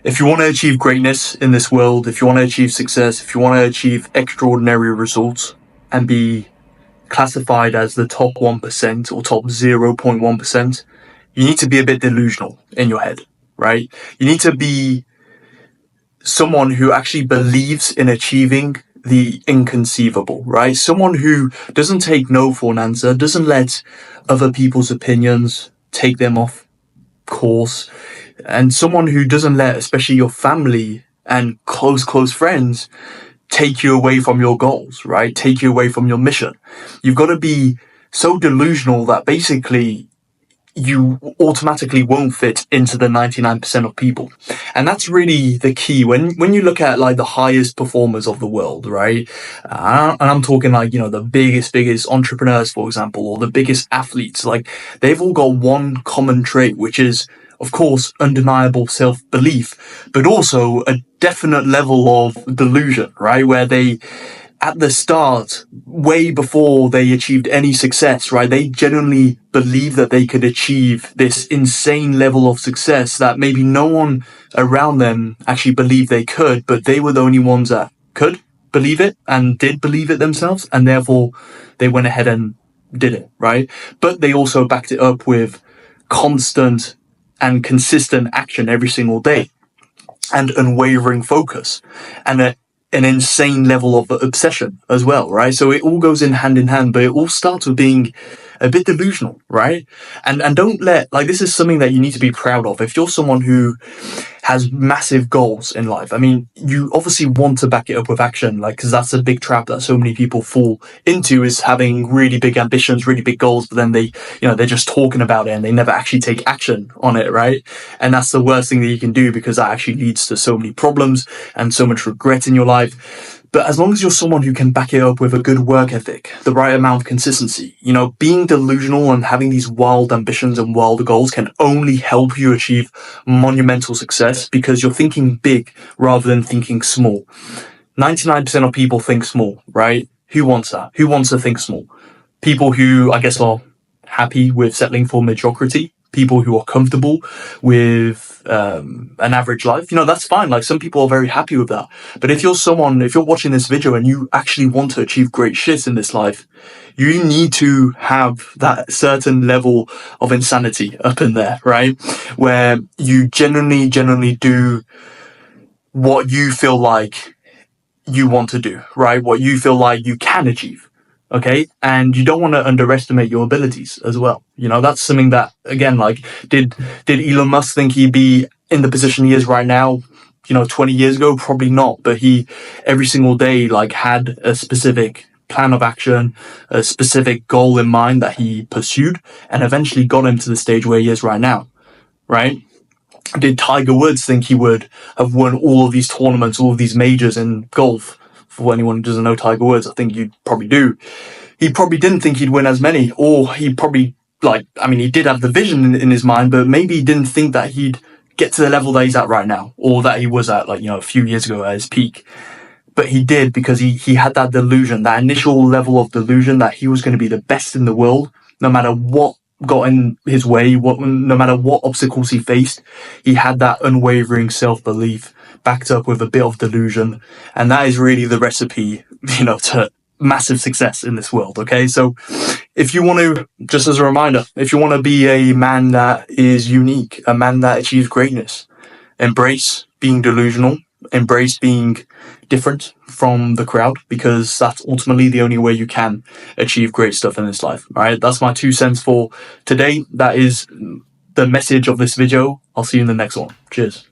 If you want to achieve greatness in this world, if you want to achieve success, if you want to achieve extraordinary results and be classified as the top 1% or top 0.1%, you need to be a bit delusional in your head, right? You need to be someone who actually believes in achieving the inconceivable, right? Someone who doesn't take no for an answer, doesn't let other people's opinions take them off course, and someone who doesn't let, especially your family and close friends, take you away from your goals, right? Take you away from your mission. You've got to be so delusional that basically you automatically won't fit into the 99% of people. And that's really the key. When you look at like the highest performers of the world, right? And I'm talking like, the biggest entrepreneurs, for example, or the biggest athletes, like they've all got one common trait, which is, of course, undeniable self-belief, but also a definite level of delusion, right? Where they, at the start, way before they achieved any success, right? They genuinely believe that they could achieve this insane level of success that maybe no one around them actually believed they could, but they were the only ones that could believe it and did believe it themselves. And therefore they went ahead and did it, right? But they also backed it up with constant and consistent action every single day and unwavering focus and an insane level of obsession as well, right? So it all goes in hand, but it all starts with being a bit delusional, right? And don't let, like, this is something that you need to be proud of. If you're someone who has massive goals in life, I mean, you obviously want to back it up with action, like, because that's a big trap that so many people fall into, is having really big ambitions, really big goals, but then they're just talking about it and they never actually take action on it, right? And that's the worst thing that you can do, because that actually leads to so many problems and so much regret in your life. But as long as you're someone who can back it up with a good work ethic, the right amount of consistency, being delusional and having these wild ambitions and wild goals can only help you achieve monumental success, because you're thinking big rather than thinking small. 99% of people think small, right? Who wants that? Who wants to think small? People who, I guess, are happy with settling for mediocrity. People who are comfortable with an average life, that's fine. Like, some people are very happy with that. But if you're watching this video and you actually want to achieve great shit in this life, you need to have that certain level of insanity up in there, right? Where you genuinely do what you feel like you want to do, right? What you feel like you can achieve. Okay. And you don't want to underestimate your abilities as well. That's something that, again, like, did Elon Musk think he'd be in the position he is right now, 20 years ago? Probably not. But he, every single day, like, had a specific plan of action, a specific goal in mind that he pursued, and eventually got him to the stage where he is right now. Right. Did Tiger Woods think he would have won all of these tournaments, all of these majors in golf? For anyone who doesn't know Tiger Woods, I think you probably do. He probably didn't think he'd win as many, or he probably, he did have the vision in his mind, but maybe he didn't think that he'd get to the level that he's at right now, or that he was at, a few years ago at his peak. But he did, because he had that delusion, that initial level of delusion that he was going to be the best in the world, no matter what got in his way, no matter what obstacles he faced. He had that unwavering self-belief backed up with a bit of delusion, and that is really the recipe, to massive success in this world. Okay, so if you want to, just as a reminder, if you want to be a man that is unique, a man that achieves greatness, embrace being delusional, embrace being different from the crowd, because that's ultimately the only way you can achieve great stuff in this life. All right, that's my 2 cents for today. That is the message of this video. I'll see you in the next one. Cheers.